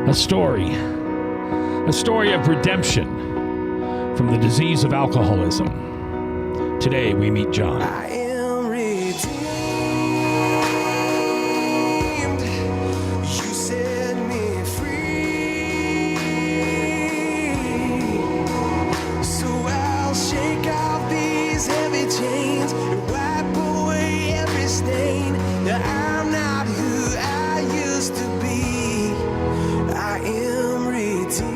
A story of redemption from the disease of alcoholism. Today we meet John. I am redeemed. You set me free. So I'll shake off these heavy chains and wipe away every stain. Now I'm not who I used to be. I am redeemed.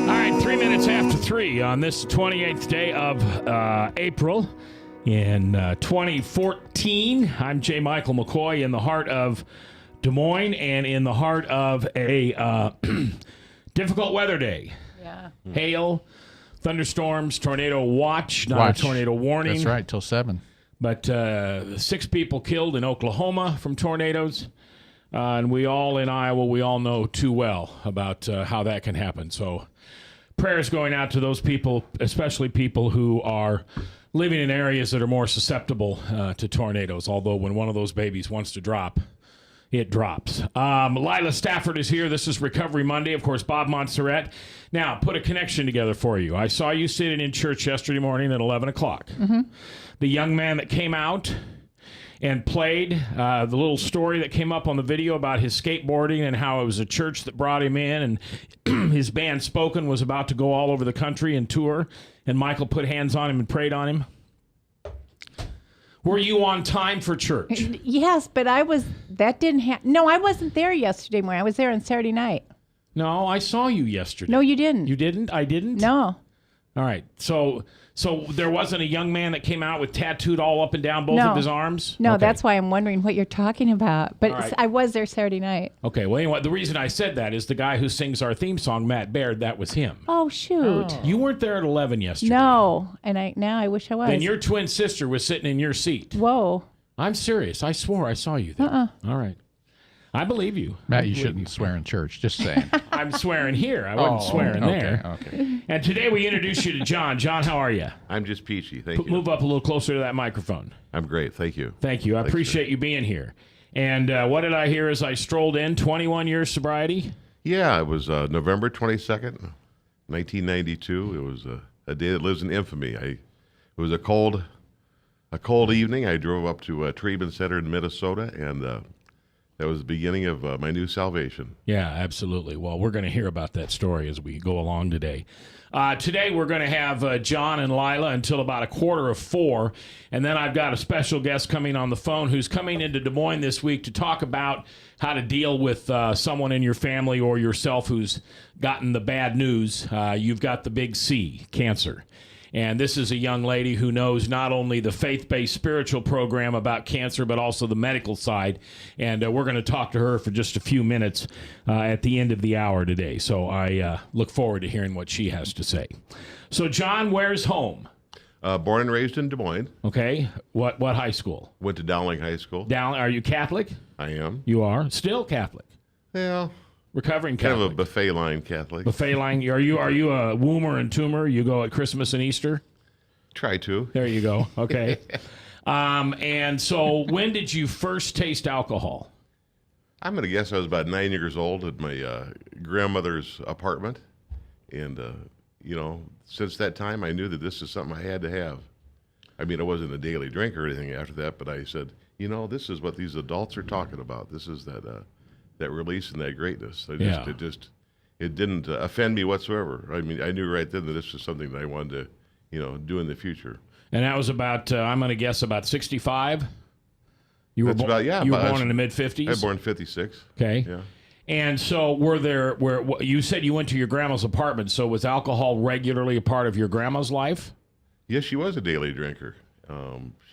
All right, 3 minutes after 3 on this 28th day of April in 2014. I'm J. Michael McCoy in the heart of Des Moines and in the heart of a difficult weather day. Yeah. Hail, thunderstorms, tornado watch, not a tornado warning. That's right, till 7. But 6 people killed in Oklahoma from tornadoes. And we all in Iowa, we all know too well about how that can happen. So prayers going out to those people, especially people who are living in areas that are more susceptible to tornadoes. Although when one of those babies wants to drop, it drops. Lila Stafford is here. This is Recovery Monday. Of course, Bob Montserrat. Now, put a connection together for you. I saw you sitting in church yesterday morning at 11 o'clock. Mm-hmm. The young man that came out and played the little story that came up on the video about his skateboarding and how it was a church that brought him in, and his band Spoken was about to go all over the country and tour, and Michael put hands on him and prayed on him. Were you on time for church? Yes, but no, I wasn't there yesterday morning. I was there on Saturday night. No, I saw you yesterday. No, you didn't. You didn't? I didn't? No. All right. So there wasn't a young man that came out with tattooed all up and down both of his arms? No, Okay. that's why I'm wondering what you're talking about. But All right. I was there Saturday night. Okay, well, anyway, the reason I said that is the guy who sings our theme song, Matt Baird, that was him. Oh, shoot. You weren't there at 11 yesterday. No, and I wish I was. And your twin sister was sitting in your seat. Whoa. I'm serious. I swore I saw you there. All right. I believe you. Matt, you shouldn't swear in church, just saying. I'm swearing here. I wasn't swearing there. Okay. And today we introduce you to John. John, how are you? I'm just peachy. Thank you. Move up a little closer to that microphone. I'm great. Thank you. Thank you. I appreciate you being here. And what did I hear as I strolled in? 21 years sobriety? Yeah, it was November 22nd, 1992. It was a day that lives in infamy. It was a cold evening. I drove up to a treatment center in Minnesota, and that was the beginning of my new salvation. Yeah, absolutely. Well, we're going to hear about that story as we go along today. Today we're going to have John and Lila until about 3:45, and then I've got a special guest coming on the phone who's coming into Des Moines this week to talk about how to deal with someone in your family or yourself who's gotten the bad news. You've got the big C, cancer. And this is a young lady who knows not only the faith-based spiritual program about cancer, but also the medical side. And we're going to talk to her for just a few minutes at the end of the hour today. So I look forward to hearing what she has to say. So, John, where's home? Born and raised in Des Moines. Okay. What high school? Went to Dowling High School. Are you Catholic? I am. You are? Still Catholic? Yeah. Recovering Kind Catholic. of a buffet line Catholic. Buffet line. Are you a woomer and toomer? You go at Christmas and Easter? Try to. There you go. Okay. And so when did you first taste alcohol? I'm going to guess I was about 9 years old at my grandmother's apartment. And, since that time, I knew that this is something I had to have. I mean, I wasn't a daily drinker or anything after that, but I said, this is what these adults are talking about. This is that release and that greatness. It didn't offend me whatsoever. I mean, I knew right then that this was something that I wanted to, do in the future. And that was about, I'm going to guess, about 65? You were born in the mid-50s? I was born in 56. Okay. Yeah. And so you said you went to your grandma's apartment, so was alcohol regularly a part of your grandma's life? Yes, she was a daily drinker.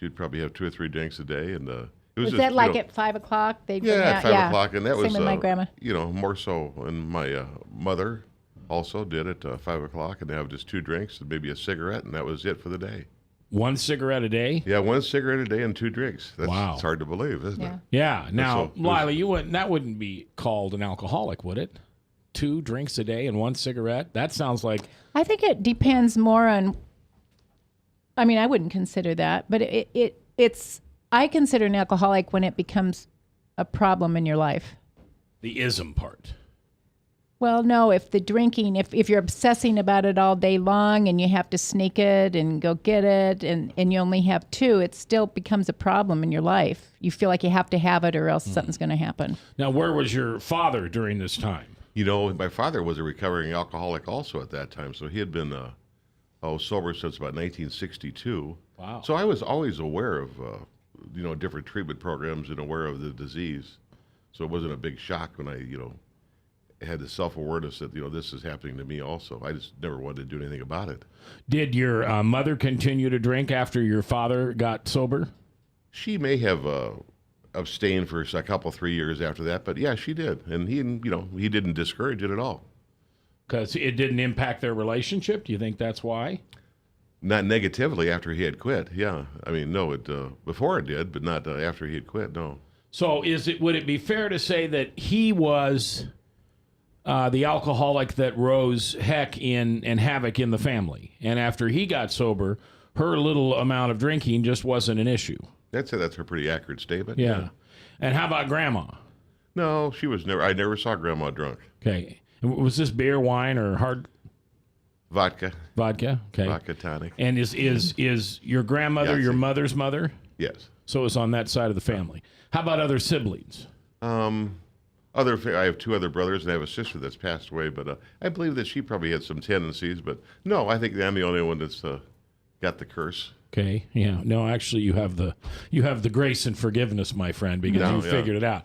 She'd probably have 2 or 3 drinks a day, and it was Was just, that like at 5 o'clock? They'd bring at out, 5 o'clock, and that Same was with my grandma. more so. And my mother also did at 5 o'clock, and they have just 2 drinks and maybe a cigarette, and that was it for the day. 1 cigarette a day? Yeah, 1 cigarette a day and 2 drinks. Wow. It's hard to believe, isn't it? Yeah. Now, So, Lila, that wouldn't be called an alcoholic, would it? 2 drinks a day and 1 cigarette? That sounds like... I think it depends more on... I mean, I wouldn't consider that, but it's... I consider an alcoholic when it becomes a problem in your life. The ism part. Well, no, if the drinking, if you're obsessing about it all day long and you have to sneak it and go get it and you only have two, it still becomes a problem in your life. You feel like you have to have it or else something's going to happen. Now, where was your father during this time? You know, my father was a recovering alcoholic also at that time, so he had been sober since about 1962. Wow. So I was always aware of, different treatment programs and aware of the disease. So it wasn't a big shock when I, had the self-awareness that, this is happening to me also. I just never wanted to do anything about it. Did your mother continue to drink after your father got sober? She may have abstained for a couple, 3 years after that, but yeah, she did. And he didn't discourage it at all. Because it didn't impact their relationship? Do you think that's why? Not negatively after he had quit, yeah. I mean, no, it before it did, but not after he had quit, no. So would it be fair to say that he was the alcoholic that rose heck in and havoc in the family, and after he got sober, her little amount of drinking just wasn't an issue? That's a pretty accurate statement. Yeah. And how about Grandma? No, she was never. I never saw Grandma drunk. Okay. And was this beer, wine, or hard Vodka. vodka? Okay. Vodka tonic. And is your grandmother Yes. your mother's mother? Yes. So it was on that side of the family. How about other siblings? I have two other brothers, and I have a sister that's passed away, but I believe that she probably had some tendencies. But no, I think I'm the only one that's got the curse. Okay. Yeah. No, actually, you have the grace and forgiveness, my friend, because No, you yeah. figured it out.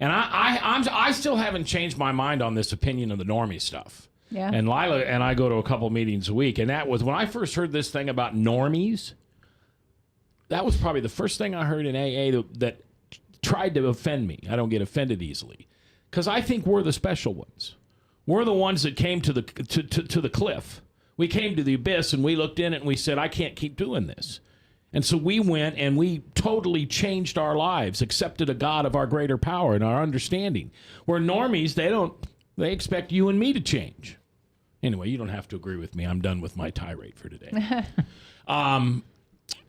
I still haven't changed my mind on this opinion of the normie stuff. Yeah. And Lila and I go to a couple meetings a week, and that was when I first heard this thing about normies. That was probably the first thing I heard in AA that tried to offend me. I don't get offended easily, because I think we're the special ones. We're the ones that came to the cliff. We came to the abyss, and we looked in it, and we said, I can't keep doing this. And so we went and we totally changed our lives, accepted a God of our greater power and our understanding. Where normies, they expect you and me to change. Anyway, you don't have to agree with me. I'm done with my tirade for today.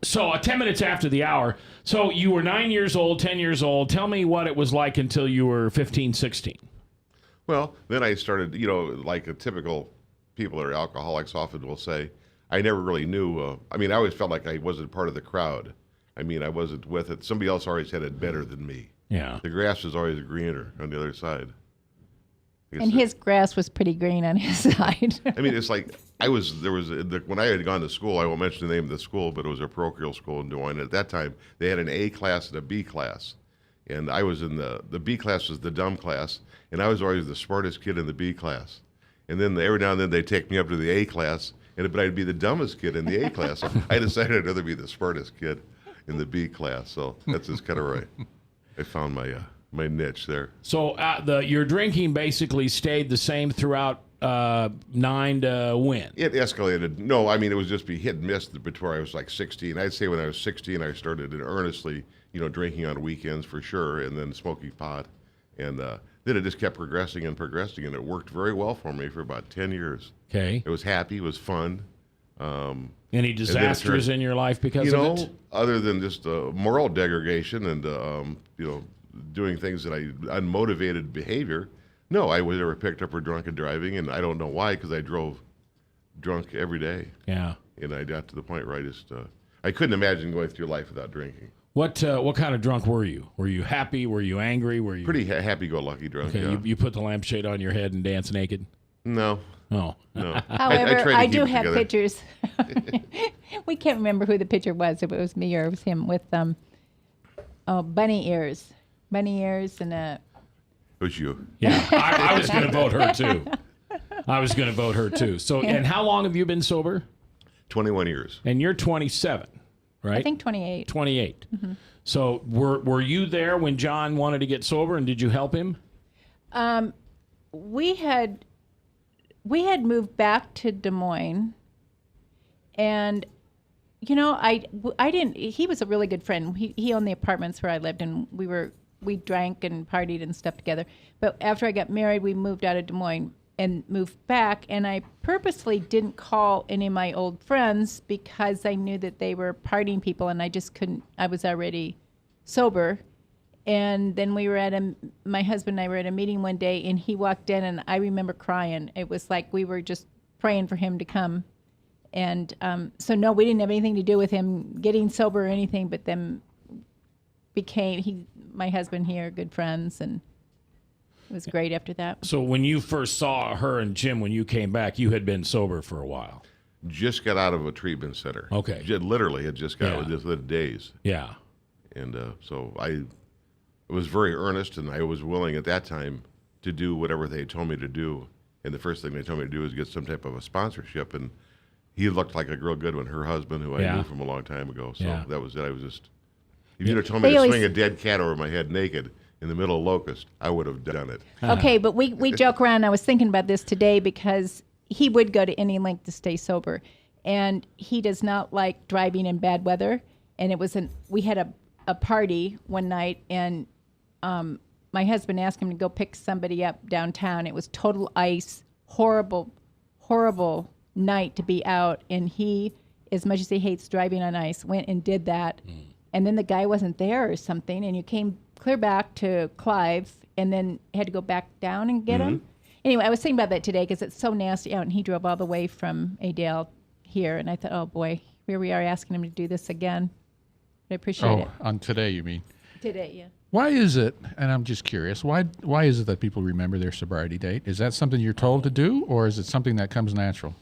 So 10 minutes after the hour. So you were 9 years old, 10 years old. Tell me what it was like until you were 15, 16. Well, then I started, like a typical people that are alcoholics often will say, I never really knew. I always felt like I wasn't part of the crowd. I wasn't with it. Somebody else always had it better than me. Yeah. The grass was always greener on the other side. And his grass was pretty green on his side. It's like when I had gone to school, I won't mention the name of the school, but it was a parochial school in Des Moines. At that time, they had an A class and a B class. And I was in the B class was the dumb class, and I was always the smartest kid in the B class. And then every now and then they'd take me up to the A class, but I'd be the dumbest kid in the A class. So I decided I'd rather be the smartest kid in the B class. So that's just kind of right. I found my niche there. So your drinking basically stayed the same throughout 9 to when? It escalated. No, it was just be hit and miss before I was like 16. I'd say when I was 16, I started earnestly, drinking on weekends for sure, and then smoking pot. And then it just kept progressing, and it worked very well for me for about 10 years. Okay. It was happy. It was fun. Any disasters in your life because of it? Other than just moral degradation and, doing things that unmotivated behavior, no, I was never picked up for drunken driving, and I don't know why, because I drove drunk every day. Yeah. And I got to the point where I couldn't imagine going through life without drinking. What kind of drunk were you? Were you happy? Were you angry? Were you Pretty happy-go-lucky drunk, okay? yeah. You put the lampshade on your head and dance naked? No. Oh. No. However, tried to I keep do it have together. pictures. We can't remember who the picture was. If it was me or it was him with bunny ears. Bunny ears and a... It was you. Yeah. I was going to vote her too. So, and how long have you been sober? 21 years. And you're 27, right? I think 28. 28. Mm-hmm. So were you there when John wanted to get sober, and did you help him? We had moved back to Des Moines, and I didn't. He was a really good friend. He owned the apartments where I lived, and we drank and partied and stuff together. But after I got married, we moved out of Des Moines and moved back, and I purposely didn't call any of my old friends because I knew that they were partying people, and I just couldn't. I was already sober, And then my husband and I were at a meeting one day, and he walked in, and I remember crying. It was like we were just praying for him to come. And so, no, we didn't have anything to do with him getting sober or anything, but then my husband here, good friends, and it was great after that. So when you first saw her and Jim, when you came back, you had been sober for a while. Just got out of a treatment center. Okay. Literally had just got Yeah. with just the days. Yeah. And so I was very earnest, and I was willing at that time to do whatever they told me to do. And the first thing they told me to do is get some type of a sponsorship. And he looked like a real good one, her husband, who I Yeah. knew from a long time ago. So Yeah. that was it. I was just, if you'd have told me They to always- swing a dead cat over my head naked in the middle of Locust, I would have done it. Okay, but we joke around. I was thinking about this today because he would go to any length to stay sober, and he does not like driving in bad weather. And we had a party one night, and my husband asked him to go pick somebody up downtown. It was total ice, horrible night to be out, and he, as much as he hates driving on ice, went and did that. And then the guy wasn't there or something, and you came clear back to Clive and then had to go back down and get him. Anyway, I was thinking about that today because it's so nasty out, and he drove all the way from Adale here, and I thought, oh boy, here we are asking him to do this again. But I appreciate it. On today, you mean? Today, yeah. Why is it, and I'm just curious, why is it that people remember their sobriety date? Is that something you're told to do, or is it something that comes natural?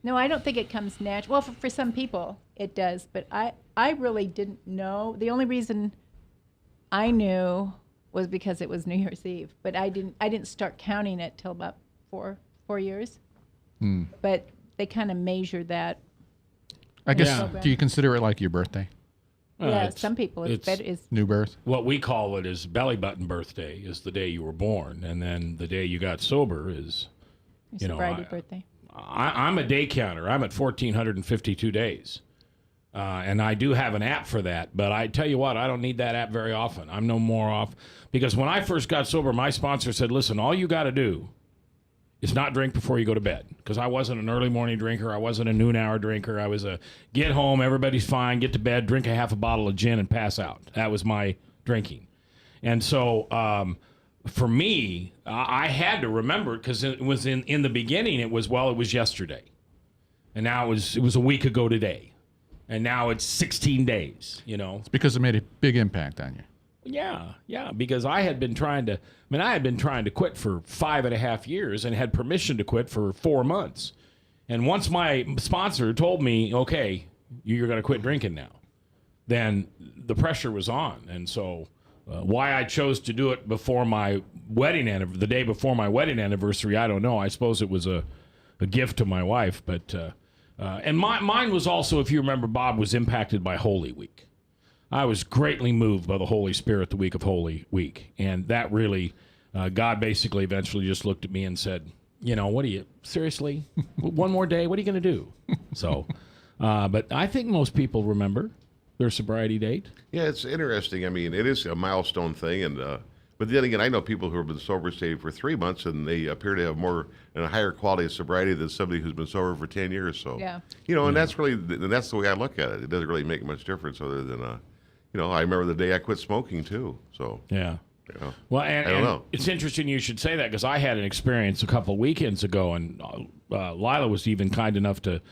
No, I don't think it comes natural. Well, for some people it does, but I really didn't know. The only reason I knew was because it was New Year's Eve, but I didn't start counting it till about four years. But they kind of measure that. I guess, Yeah. do you consider it like your birthday? Yeah, It's- some people it's better. It's New birth? What we call it is belly button birthday is the day you were born, and then the day you got sober is, you know, sobriety birthday. I'm a day counter. I'm at 1,452 days. And I do have an app for that, but I tell you what, I don't need that app very often. I'm no more off. Because when I first got sober, my sponsor said, listen, all you got to do is not drink before you go to bed. Because I wasn't an early morning drinker. I wasn't a noon hour drinker. I was a get home, everybody's fine, get to bed, drink a half a bottle of gin and pass out. That was my drinking. And so for me, I had to remember it because it was in the beginning, it was yesterday. And now it was a week ago today. And now it's 16 days, you know. It's because it made a big impact on you. Yeah, because I had been trying to quit for 5.5 years and had permission to quit for 4 months. And once my sponsor told me, okay, you're going to quit drinking now, then the pressure was on. And so why I chose to do it before my the day before my wedding anniversary, I don't know. I suppose it was a gift to my wife, but and mine was also, if you remember, Bob, was impacted by Holy Week. I was greatly moved by the Holy Spirit the week of Holy Week. And that really, God basically eventually just looked at me and said, you know, seriously? One more day? What are you going to do? So, but I think most people remember their sobriety date. Yeah, it's interesting. I mean, it is a milestone thing, and but then again, I know people who have been sober, say, for 3 months, and they appear to have more and a higher quality of sobriety than somebody who's been sober for 10 years. So, Yeah. you know, and that's the way I look at it. It doesn't really make much difference other than, you know, I remember the day I quit smoking too. So, Yeah. you know, Well, I don't and know. it's interesting you should say that because I had an experience a couple of weekends ago, and Lila was even kind enough to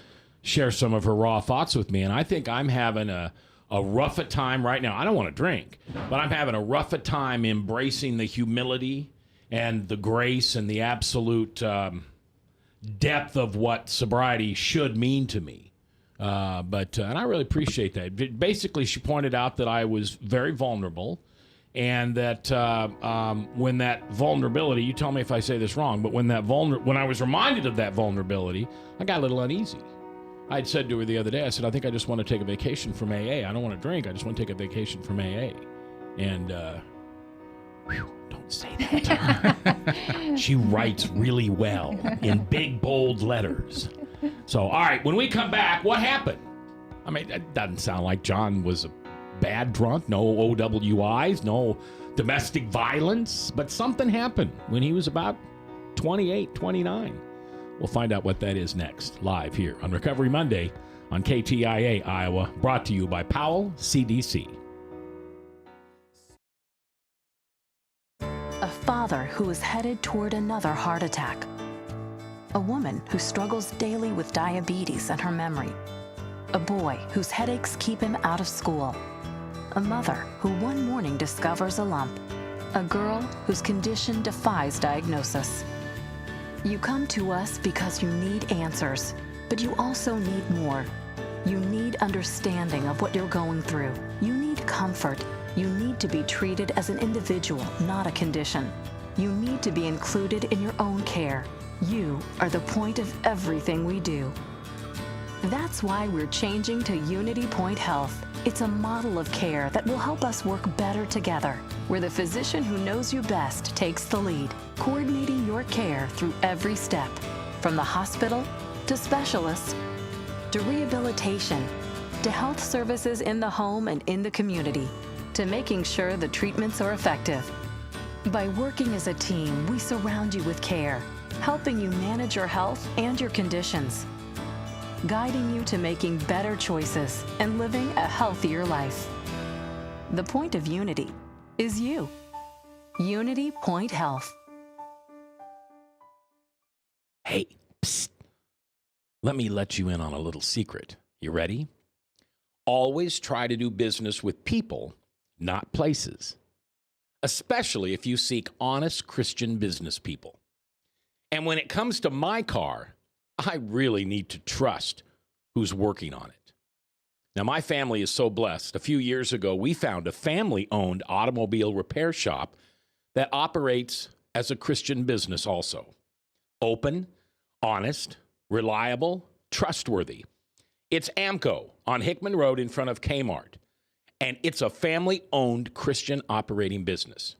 share some of her raw thoughts with me. And I think I'm having a rough a time right now. I don't want to drink, but I'm having a rough a time embracing the humility and the grace and the absolute depth of what sobriety should mean to me. And I really appreciate that. Basically, she pointed out that I was very vulnerable, and that when that vulnerability, you tell me if I say this wrong, but when I was reminded of that vulnerability, I got a little uneasy. I'd said to her the other day, I said, I think I just want to take a vacation from AA. I don't want to drink. I just want to take a vacation from AA. And don't say that to her. She writes really well in big, bold letters. So, all right, when we come back, what happened? I mean, it doesn't sound like John was a bad drunk. No OWIs, no domestic violence. But something happened when he was about 28, 29. We'll find out what that is next, live here on Recovery Monday on KTIA Iowa, brought to you by Powell CDC. A father who is headed toward another heart attack. A woman who struggles daily with diabetes and her memory. A boy whose headaches keep him out of school. A mother who one morning discovers a lump. A girl whose condition defies diagnosis. You come to us because you need answers, but you also need more. You need understanding of what you're going through. You need comfort. You need to be treated as an individual, not a condition. You need to be included in your own care. You are the point of everything we do. That's why we're changing to Unity Point Health. It's a model of care that will help us work better together, where the physician who knows you best takes the lead, coordinating your care through every step, from the hospital to specialists to rehabilitation to health services in the home and in the community, to making sure the treatments are effective. By working as a team, we surround you with care, helping you manage your health and your conditions, guiding you to making better choices and living a healthier life. The point of Unity is you. Unity Point Health. Hey, psst. Let me let you in on a little secret. You ready? Always try to do business with people, not places, especially if you seek honest Christian business people. And when it comes to my car, I really need to trust who's working on it. Now, my family is so blessed. A few years ago, we found a family-owned automobile repair shop that operates as a Christian business also. Open, honest, reliable, trustworthy. It's AMCO on Hickman Road in front of Kmart, and it's a family-owned Christian operating business.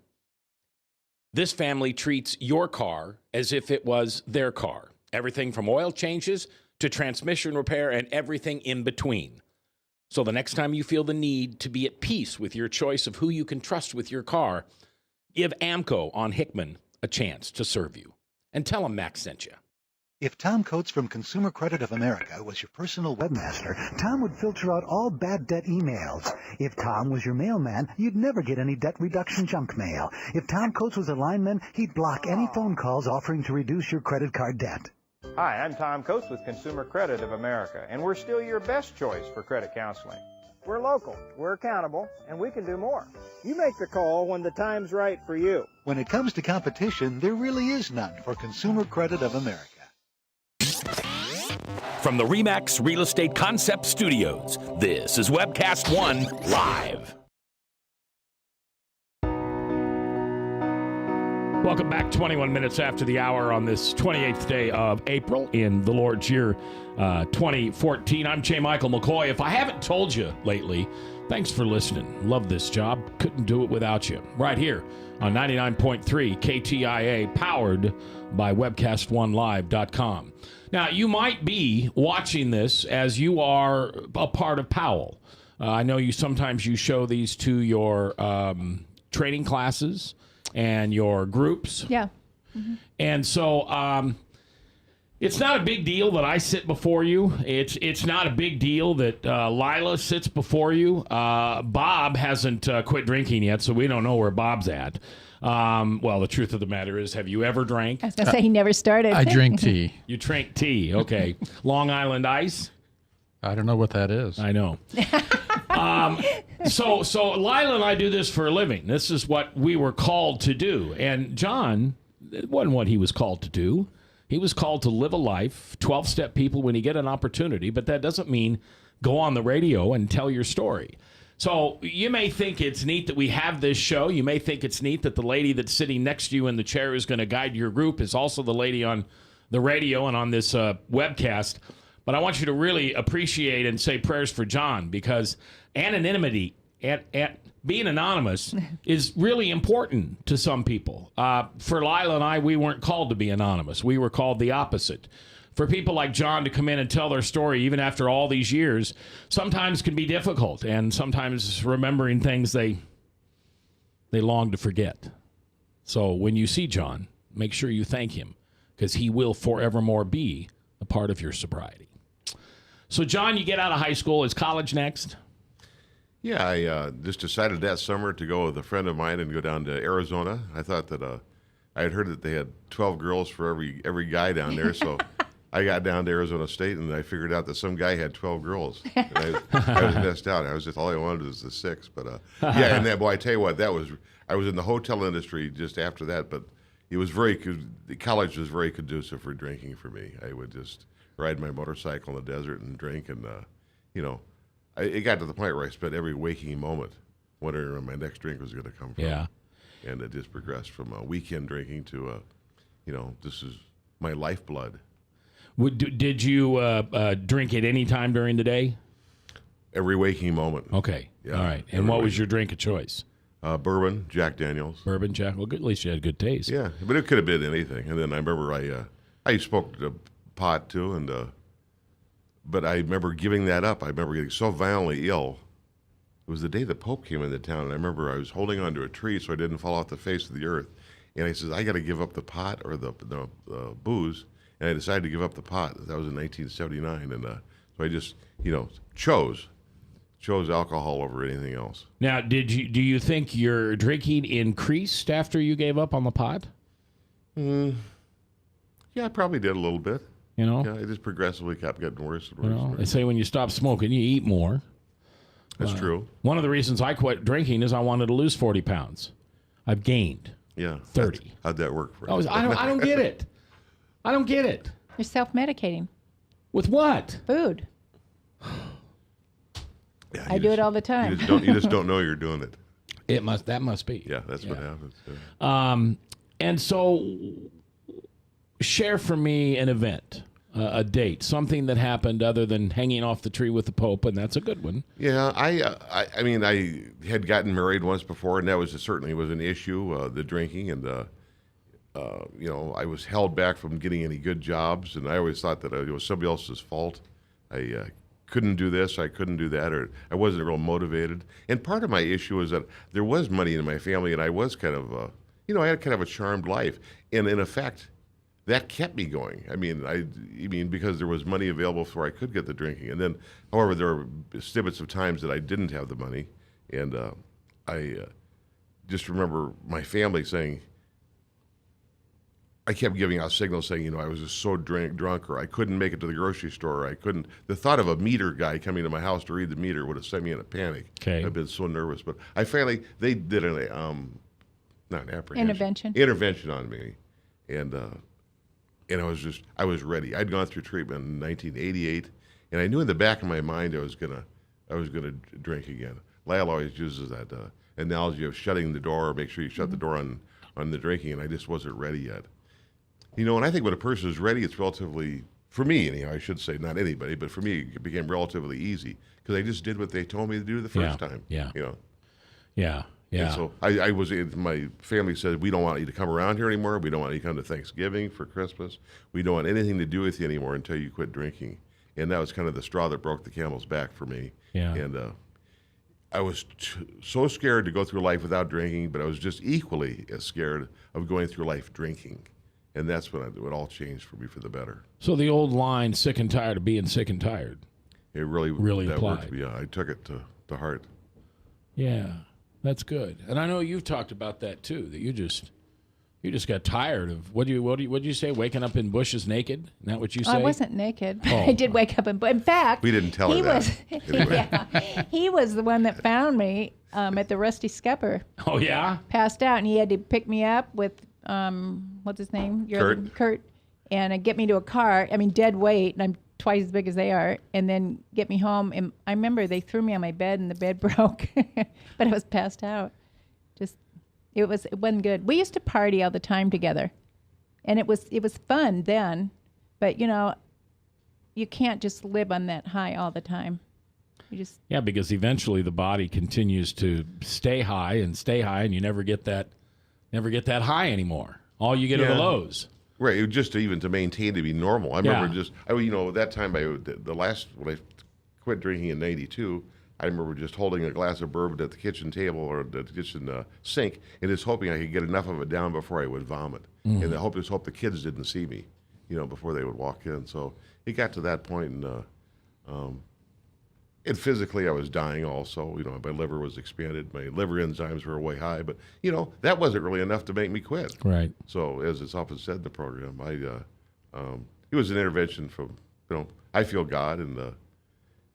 This family treats your car as if it was their car. Everything from oil changes to transmission repair and everything in between. So the next time you feel the need to be at peace with your choice of who you can trust with your car, give AMCO on Hickman a chance to serve you. And tell them Max sent you. If Tom Coates from Consumer Credit of America was your personal webmaster, Tom would filter out all bad debt emails. If Tom was your mailman, you'd never get any debt reduction junk mail. If Tom Coates was a lineman, he'd block any phone calls offering to reduce your credit card debt. Hi, I'm Tom Coates with Consumer Credit of America, and we're still your best choice for credit counseling. We're local, we're accountable, and we can do more. You make the call when the time's right for you. When it comes to competition, there really is none for Consumer Credit of America. From the RE/MAX Real Estate Concept Studios, this is Webcast One Live. Welcome back, 21 minutes after the hour on this 28th day of April in the Lord's year 2014. I'm J. Michael McCoy. If I haven't told you lately, thanks for listening. Love this job. Couldn't do it without you. Right here on 99.3 KTIA, powered by webcast1live.com. Now, you might be watching this as you are a part of Powell. I know sometimes you show these to your training classes and your groups. Yeah. Mm-hmm. And so it's not a big deal that I sit before you. It's not a big deal that Lila sits before you. Bob hasn't quit drinking yet, so we don't know where Bob's at. Well, the truth of the matter is, have you ever drank? I was going to say he never started. I drink tea. You drink tea, okay. Long Island Ice? I don't know what that is. I know. So Lila and I do this for a living. This is what we were called to do. And John, it wasn't what he was called to do. He was called to live a life, 12-step people when you get an opportunity, but that doesn't mean go on the radio and tell your story. So you may think it's neat that we have this show. You may think it's neat that the lady that's sitting next to you in the chair who's going to guide your group is also the lady on the radio and on this webcast. But I want you to really appreciate and say prayers for John, because anonymity and being anonymous is really important to some people. For Lila and I, we weren't called to be anonymous. We were called the opposite. For people like John to come in and tell their story, even after all these years, sometimes can be difficult. And sometimes remembering things they long to forget. So when you see John, make sure you thank him, because he will forevermore be a part of your sobriety. So, John, you get out of high school. Is college next? Yeah, I just decided that summer to go with a friend of mine and go down to Arizona. I thought that I had heard that they had 12 girls for every guy down there, so I got down to Arizona State and I figured out that some guy had 12 girls. And I was messed out. I was just all I wanted was the 6. But yeah, and that boy, I tell you what, I was in the hotel industry just after that, but it was college was very conducive for drinking for me. I would just ride my motorcycle in the desert and drink, and it got to the point where I spent every waking moment wondering where my next drink was going to come from. Yeah. And it just progressed from weekend drinking to, this is my lifeblood. Did you drink at any time during the day? Every waking moment. Okay. Yeah, All right. And what was your drink of choice? Bourbon, Jack Daniels. Bourbon, Jack. Well, at least you had good taste. Yeah, but it could have been anything. And then I remember I smoked pot too, but I remember giving that up. I remember getting so violently ill. It was the day the Pope came into town, and I remember I was holding onto a tree so I didn't fall off the face of the earth. And I said, I got to give up the pot or the booze. And I decided to give up the pot. That was in 1979. And so I just, chose alcohol over anything else. Now, do you think your drinking increased after you gave up on the pot? Yeah, I probably did a little bit. Yeah, it just progressively kept getting worse and worse. They say when you stop smoking, you eat more. That's true. One of the reasons I quit drinking is I wanted to lose 40 pounds. I've gained 30. How'd that work for you? I don't get it. I don't get it. You're self-medicating. With what? Food. Yeah, I do it all the time. You just don't know you're doing it. That must be. Yeah, that's what happens. Yeah. And so, share for me an event, a date, something that happened other than hanging off the tree with the Pope, and that's a good one. Yeah, I mean, I had gotten married once before, and that certainly was an issue, the drinking, and I was held back from getting any good jobs, and I always thought that it was somebody else's fault. I couldn't do this, I couldn't do that, or I wasn't real motivated. And part of my issue is that there was money in my family, and I was kind of, I had kind of a charmed life, and in effect, that kept me going. I mean, because there was money available before I could get the drinking. And then, however, there were snippets of times that I didn't have the money, and I just remember my family saying, I kept giving out signals saying, I was just so drunk, or I couldn't make it to the grocery store, or I couldn't. The thought of a meter guy coming to my house to read the meter would have sent me in a panic. Okay. I've been so nervous. But they did not an apprehension. Intervention on me. And I was ready. I'd gone through treatment in 1988, and I knew in the back of my mind I was gonna drink again. Lyle always uses that analogy of shutting the door, or make sure you shut the door on the drinking, and I just wasn't ready yet. And I think when a person is ready, it's relatively, for me anyhow, I should say, not anybody, but for me, it became relatively easy because I just did what they told me to do the first time. Yeah. Yeah. And so my family said, we don't want you to come around here anymore. We don't want you to come to Thanksgiving, for Christmas. We don't want anything to do with you anymore until you quit drinking. And that was kind of the straw that broke the camel's back for me. Yeah. And I was so scared to go through life without drinking, but I was just equally as scared of going through life drinking. And that's when it all changed for me for the better. So the old line, sick and tired of being sick and tired. It really that applied. Worked. Yeah, I took it to heart. Yeah, that's good. And I know you've talked about that too. That you just got tired of what did you say? Waking up in bushes naked? Isn't that what you say? I wasn't naked. Oh. I did wake up in fact, we didn't tell her that. Yeah, he was the one that found me at the Rusty Scupper. Oh yeah. Passed out, and he had to pick me up with what's his name? Kurt, and get me to a car. I mean, dead weight, and I'm twice as big as they are, and then get me home. And I remember they threw me on my bed, and the bed broke, but I was passed out. It wasn't good. We used to party all the time together, and it was fun then, but you can't just live on that high all the time. Yeah, because eventually the body continues to stay high, and you never get that high anymore. All you get are the lows. Right, just to maintain to be normal. I remember that time when I quit drinking in '92, I remember just holding a glass of bourbon at the kitchen table or the kitchen sink, and just hoping I could get enough of it down before I would vomit. Mm. And I hope the kids didn't see me, before they would walk in. So it got to that point, And physically, I was dying also. You know, my liver was expanded. My liver enzymes were way high. But, you know, that wasn't really enough to make me quit. Right. So, as it's often said in the program, it was an intervention from, you know, I feel God. And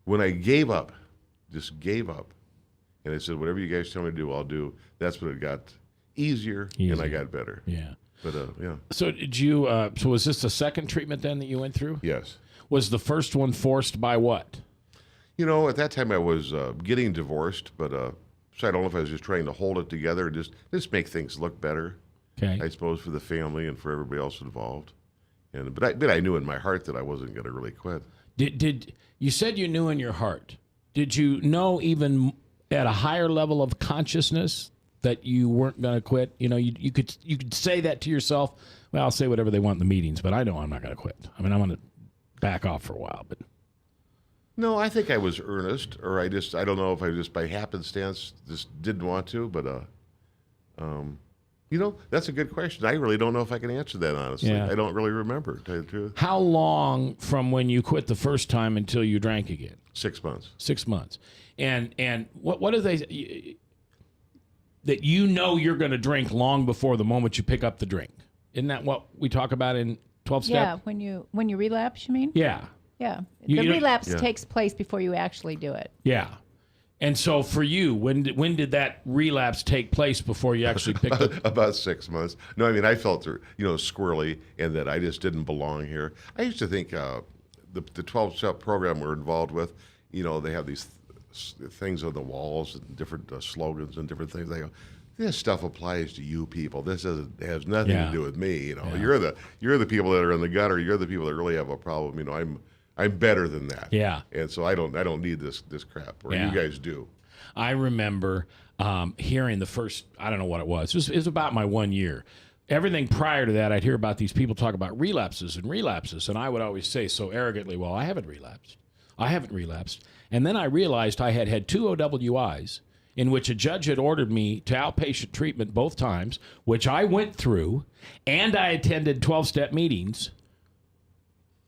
when I gave up, just gave up, and I said, whatever you guys tell me to do, I'll do, that's when it got easier. And I got better. Yeah. But, yeah. So did you, so was this the second treatment then that you went through? Yes. Was the first one forced by what? You know, at that time I was getting divorced, but so I don't know if I was just trying to hold it together and just make things look better. Okay. I suppose for the family and for everybody else involved. And but I knew in my heart that I wasn't going to really quit. Did you said you knew in your heart? Did you know even at a higher level of consciousness that you weren't going to quit? You know, you could say that to yourself. Well, I'll say whatever they want in the meetings, but I know I'm not going to quit. I mean, I'm going to back off for a while, but. No, I think I was earnest, or I don't know if I just by happenstance just didn't want to, but you know, that's a good question. I really don't know if I can answer that honestly. Yeah. I don't really remember, to tell you the truth. How long from when you quit the first time until you drank again? 6 months. 6 months. And what do they that you know you're going to drink long before the moment you pick up the drink? Isn't that what we talk about in 12-step? Yeah, when you relapse, you mean? Yeah. Yeah. You The don't- relapse Yeah. takes place before you actually do it. Yeah. And so for you, when did that relapse take place before you actually picked up? About 6 months. No, I mean, I felt, squirrely and that I just didn't belong here. I used to think the 12-step program we're involved with, you know, they have these things on the walls and different slogans and different things. They go, this stuff applies to you people. This has nothing to do with me. You know, you're the people that are in the gutter. You're the people that really have a problem. You know, I'm better than that. Yeah. And so I don't need this crap. Or Yeah. you guys do. I remember hearing the first, I don't know what it was. It was about my 1 year. Everything prior to that, I'd hear about these people talk about relapses. And I would always say so arrogantly, well, I haven't relapsed. And then I realized I had 2 OWIs in which a judge had ordered me to outpatient treatment both times, which I went through, and I attended 12-step meetings.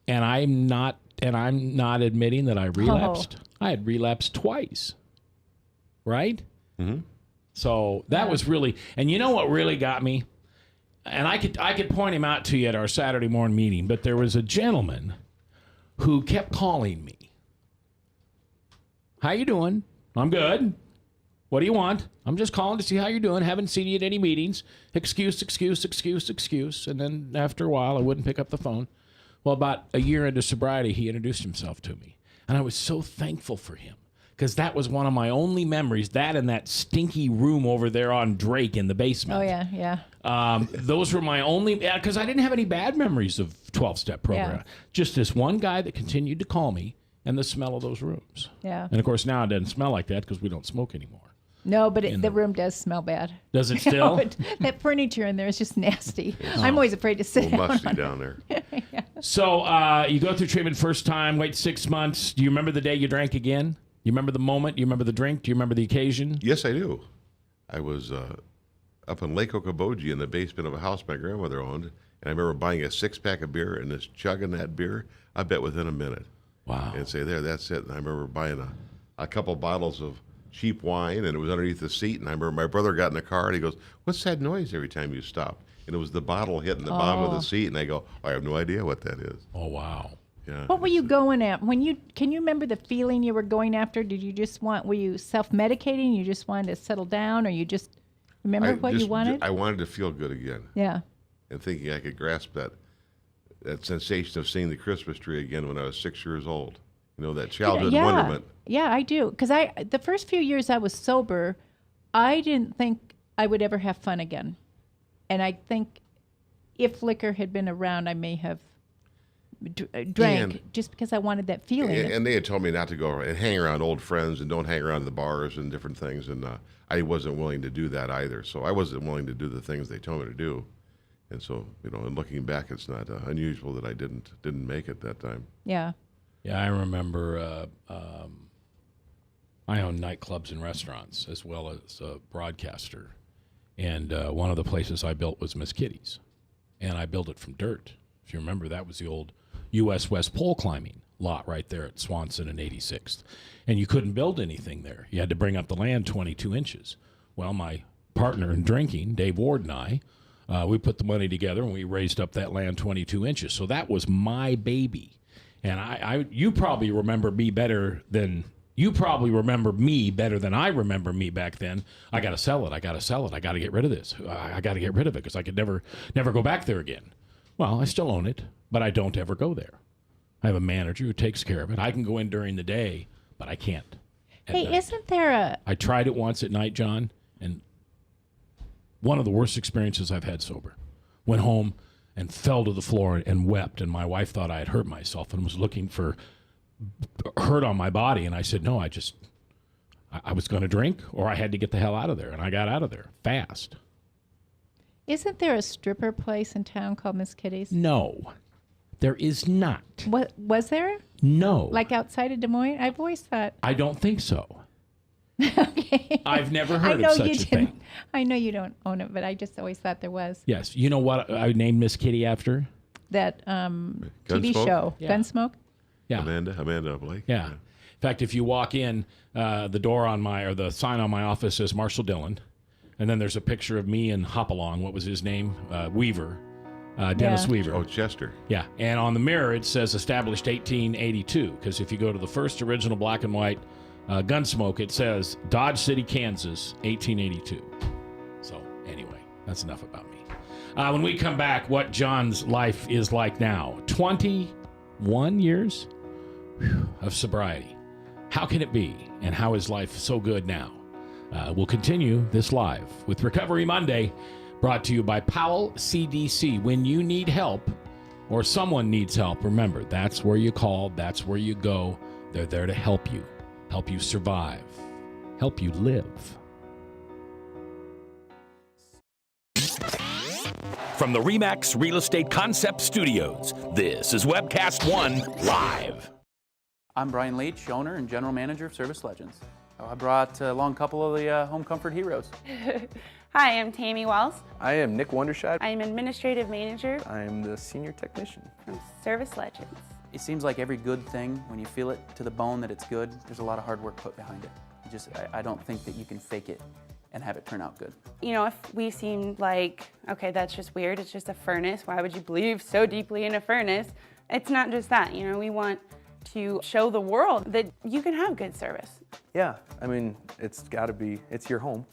And I'm not admitting that I relapsed. I had relapsed twice. Right? Mm-hmm. So that was really, and you know what really got me? And I could point him out to you at our Saturday morning meeting, but there was a gentleman who kept calling me. How you doing? I'm good. What do you want? I'm just calling to see how you're doing. Haven't seen you at any meetings. Excuse. And then after a while, I wouldn't pick up the phone. Well, about a year into sobriety, he introduced himself to me. And I was so thankful for him because that was one of my only memories, that and that stinky room over there on Drake in the basement. Oh, yeah. Those were my only, because I didn't have any bad memories of 12-step program. Yeah. Just this one guy that continued to call me and the smell of those rooms. Yeah. And, of course, now it doesn't smell like that because we don't smoke anymore. No, but the room does smell bad. Does it still? That furniture in there is just nasty. I'm always afraid to sit A little down musty on down there. So you go through treatment first time, wait 6 months. Do you remember the day you drank again? You remember the moment? Do you remember the drink? Do you remember the occasion? Yes, I do. I was up in Lake Okoboji in the basement of a house my grandmother owned, and I remember buying a 6-pack of beer and just chugging that beer, I bet within a minute. Wow. And say, there, that's it. And I remember buying a couple bottles of cheap wine, and it was underneath the seat. And I remember my brother got in the car, and he goes, what's that noise every time you stop? And it was the bottle hitting the bottom of the seat. And I go, I have no idea what that is. Oh, wow. Yeah. What were you going at? Can you remember the feeling you were going after? Did you just were you self-medicating? You just wanted to settle down, or you just remember what you wanted? I wanted to feel good again. Yeah. And thinking I could grasp that sensation of seeing the Christmas tree again when I was 6 years old. You know, that childhood wonderment. Yeah, I do. Because the first few years I was sober, I didn't think I would ever have fun again. And I think if liquor had been around, I may have drank just because I wanted that feeling. And they had told me not to go and hang around old friends and don't hang around the bars and different things. And I wasn't willing to do that either. So I wasn't willing to do the things they told me to do. And so, you know, and looking back, it's not unusual that I didn't make it that time. Yeah. Yeah, I remember I own nightclubs and restaurants as well as a broadcaster. And one of the places I built was Miss Kitty's. And I built it from dirt. If you remember, that was the old U.S. West pole climbing lot right there at Swanson and 86th. And you couldn't build anything there. You had to bring up the land 22 inches. Well, my partner in drinking, Dave Ward, and I, we put the money together and we raised up that land 22 inches. So that was my baby. And you probably remember me better than I remember me back then. I got to sell it. I got to get rid of this. I got to get rid of it because I could never go back there again. Well, I still own it, but I don't ever go there. I have a manager who takes care of it. I can go in during the day, but I can't. Hey, night. isn't there I tried it once at night, John, and one of the worst experiences I've had sober. Went home and fell to the floor and wept, and my wife thought I had hurt myself and was looking for hurt on my body, and I said, no, I was going to drink, or I had to get the hell out of there, and I got out of there fast. Isn't there a stripper place in town called Miss Kitty's? No, there is not. What was there? No. Like outside of Des Moines? I've always thought. I don't think so. Okay. I've never heard of such a thing. I know you don't own it, but I just always thought there was. Yes. You know what I named Miss Kitty after? That TV Gunsmoke? show, Yeah. Gunsmoke? Yeah. Amanda Blake. Yeah. In fact, if you walk in, the sign on my office says Marshall Dillon, and then there's a picture of me and Hopalong. What was his name? Weaver. Dennis Yeah. Weaver. Oh, Chester. Yeah. And on the mirror, it says established 1882, because if you go to the first original black and white Gunsmoke, it says Dodge City, Kansas, 1882. So anyway, that's enough about me. When we come back, what John's life is like now. 21 years of sobriety. How can it be? And how is life so good now? We'll continue this live with Recovery Monday, brought to you by Powell CDC. When you need help or someone needs help, remember, that's where you call, that's where you go. They're there to help you survive, help you live. From the RE/MAX Real Estate Concept Studios, this is Webcast One Live. I'm Brian Leach, owner and general manager of Service Legends. I brought along a couple of the home comfort heroes. Hi, I'm Tammy Wells. I am Nick Wondershot. I am administrative manager I am the senior technician from Service Legends. It seems like every good thing, when you feel it to the bone that it's good, there's a lot of hard work put behind it. I don't think that you can fake it and have it turn out good. You know, if we seem like, okay, that's just weird, it's just a furnace, why would you believe so deeply in a furnace? It's not just that, you know, we want to show the world that you can have good service. Yeah, I mean, it's your home.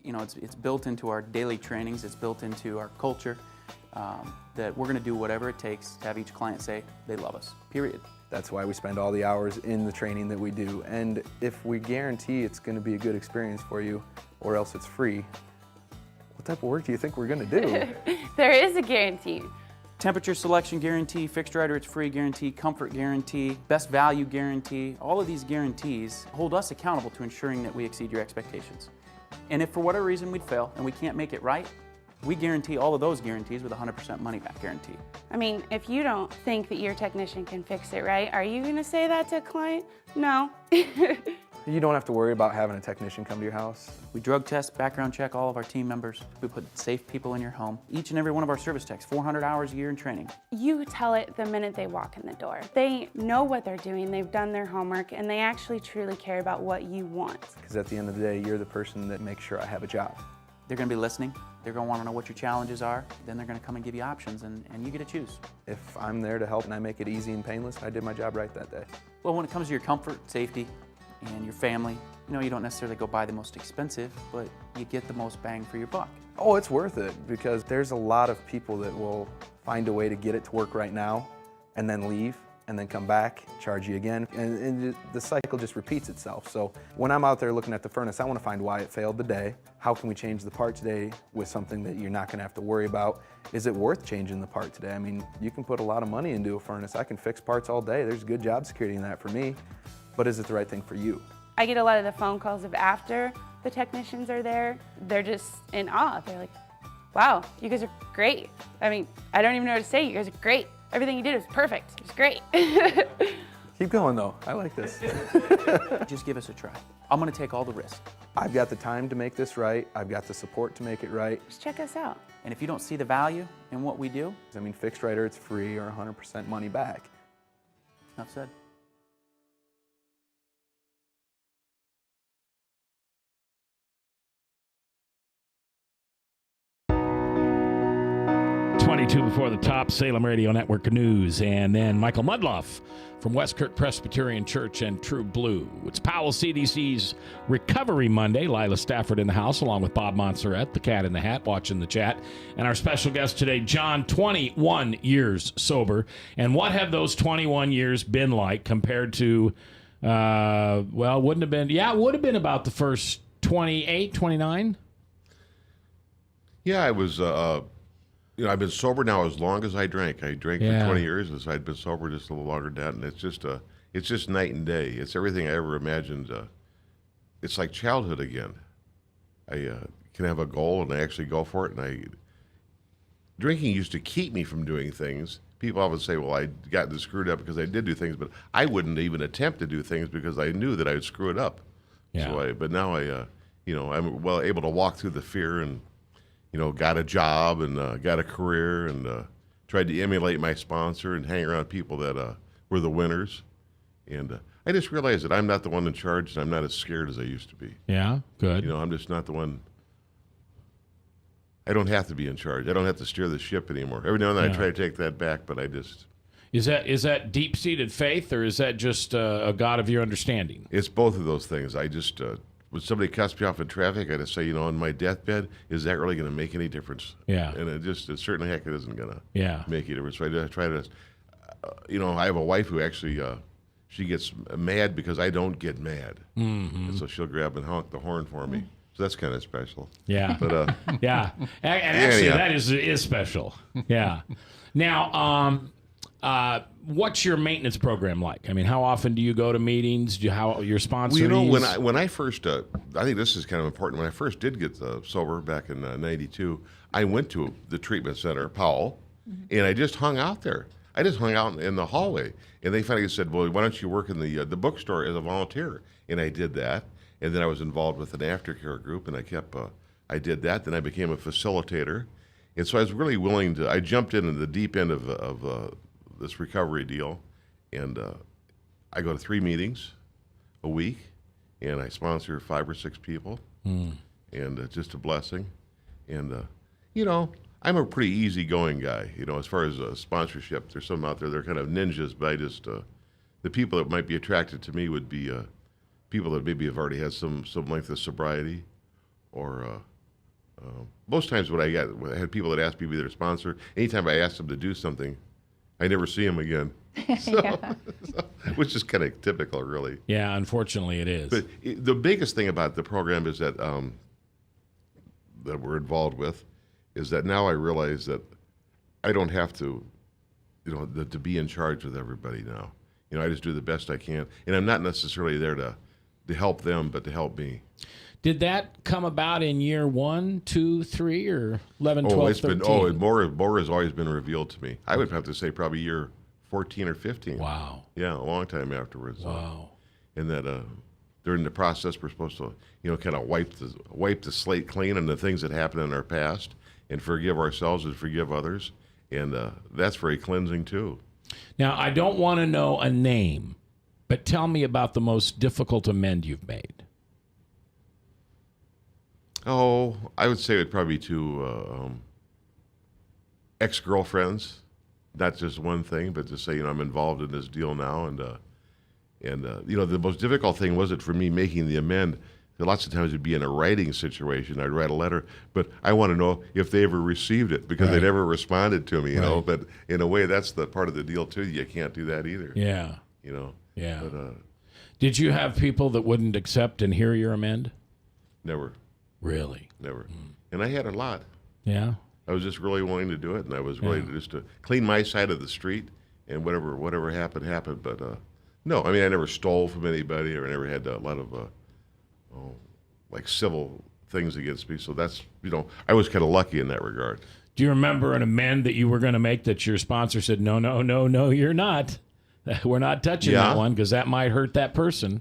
You know, it's built into our daily trainings, it's built into our culture, that we're gonna do whatever it takes to have each client say they love us, period. That's why we spend all the hours in the training that we do. And if we guarantee it's gonna be a good experience for you, or else it's free, what type of work do you think we're gonna do? There is a guarantee. Temperature selection guarantee, fixed rider it's free guarantee, comfort guarantee, best value guarantee. All of these guarantees hold us accountable to ensuring that we exceed your expectations. And if for whatever reason we'd fail and we can't make it right, we guarantee all of those guarantees with a 100% money back guarantee. I mean, if you don't think that your technician can fix it right, are you gonna say that to a client? No. You don't have to worry about having a technician come to your house. We drug test, background check all of our team members. We put safe people in your home. Each and every one of our service techs, 400 hours a year in training. You tell it the minute they walk in the door. They know what they're doing, they've done their homework, and they actually truly care about what you want. Because at the end of the day, you're the person that makes sure I have a job. They're gonna be listening. They're gonna wanna know what your challenges are. Then they're gonna come and give you options, and you get to choose. If I'm there to help and I make it easy and painless, I did my job right that day. Well, when it comes to your comfort, safety, and your family, you know, you don't necessarily go buy the most expensive, but you get the most bang for your buck. Oh, it's worth it, because there's a lot of people that will find a way to get it to work right now and then leave and then come back, charge you again, and the cycle just repeats itself. So when I'm out there looking at the furnace, I want to find why it failed today. How can we change the part today with something that you're not going to have to worry about? Is it worth changing the part today? I mean, you can put a lot of money into a furnace. I can fix parts all day. There's good job security in that for me. But is it the right thing for you? I get a lot of the phone calls of after the technicians are there. They're just in awe. They're like, wow, you guys are great. I mean, I don't even know what to say. You guys are great. Everything you did was perfect. It was great. Keep going though, I like this. Just give us a try. I'm gonna take all the risk. I've got the time to make this right. I've got the support to make it right. Just check us out. And if you don't see the value in what we do, I mean, fixed rider, it's free or 100% money back. Enough said. Before the top, Salem Radio Network News, and then Michael Mudloff from Westkirk Presbyterian Church and True Blue. It's Powell CDC's Recovery Monday. Lila Stafford in the house, along with Bob Montserrat, the cat in the hat, watching the chat. And our special guest today, John, 21 years sober. And what have those 21 years been like compared to, wouldn't have been, it would have been about the first 28, 29? Yeah, I was... I've been sober now as long as I drank. I drank for 20 years, and so I'd been sober just a little longer than that. And it's just night and day. It's everything I ever imagined. It's like childhood again. I can have a goal, and I actually go for it. And drinking used to keep me from doing things. People often say, "Well, I got screwed up because I did do things," but I wouldn't even attempt to do things because I knew that I would screw it up. Yeah. So but now I'm well able to walk through the fear and. Got a job and got a career and tried to emulate my sponsor and hang around people that were the winners. And I just realized that I'm not the one in charge and I'm not as scared as I used to be. Yeah, good. I'm just not the one. I don't have to be in charge. I don't have to steer the ship anymore. Every now and then I try to take that back, but I just... Is that deep-seated faith, or is that just a God of your understanding? It's both of those things. I just... when somebody cuts me off in traffic, I just say, on my deathbed, is that really going to make any difference? Yeah. And it certainly heck it isn't going to make any difference. So I try to, I have a wife who actually, she gets mad because I don't get mad. Mm-hmm. And so she'll grab and honk the horn for me. So that's kind of special. Yeah. But, yeah. And actually, that is special. Yeah. Now, what's your maintenance program like? I mean, how often do you go to meetings? How your sponsors? Well, when I first, I think this is kind of important. When I first did get sober back in '92, I went to the treatment center, Powell, and I just hung out there. I just hung out in the hallway, and they finally said, "Well, why don't you work in the bookstore as a volunteer?" And I did that, and then I was involved with an aftercare group, and I did that. Then I became a facilitator, and so I was really willing to. I jumped into the deep end of this recovery deal, and I go to 3 meetings a week, and I sponsor 5 or 6 people, and it's just a blessing. And I'm a pretty easygoing guy. As far as sponsorship, there's some out there they're kind of ninjas, but I just the people that might be attracted to me would be people that maybe have already had some length of sobriety, or most times I had people that asked me to be their sponsor. Anytime I asked them to do something, I never see him again, which is kind of typical, really. Yeah, unfortunately it is. But the biggest thing about the program is that that we're involved with is that now I realize that I don't have to, to be in charge with everybody now. I just do the best I can, and I'm not necessarily there to help them, but to help me. Did that come about in year 1, 2, 3, or 11, 12, 13? More has always been revealed to me. I would have to say probably year 14 or 15. Wow. Yeah, a long time afterwards. Wow. And that during the process, we're supposed to, kind of wipe the slate clean on the things that happened in our past and forgive ourselves and forgive others. And that's very cleansing, too. Now, I don't want to know a name, but tell me about the most difficult amend you've made. Oh, I would say it would probably be 2 ex-girlfriends, not just one thing, but to say, I'm involved in this deal now. And the most difficult thing wasn't for me making the amend. Lots of times it'd be in a writing situation. I'd write a letter, but I want to know if they ever received it because they never responded to me, know. But in a way, that's the part of the deal, too. You can't do that either. Yeah. Yeah. But, did you have people that wouldn't accept and hear your amend? Never. Really? Never. And I had a lot. Yeah. I was just really willing to do it, and I was willing to just to clean my side of the street, and whatever happened. But no, I mean, I never stole from anybody, or I never had a lot of like civil things against me. So that's I was kind of lucky in that regard. Do you remember an amend that you were going to make that your sponsor said, no, you're not. We're not touching that one because that might hurt that person.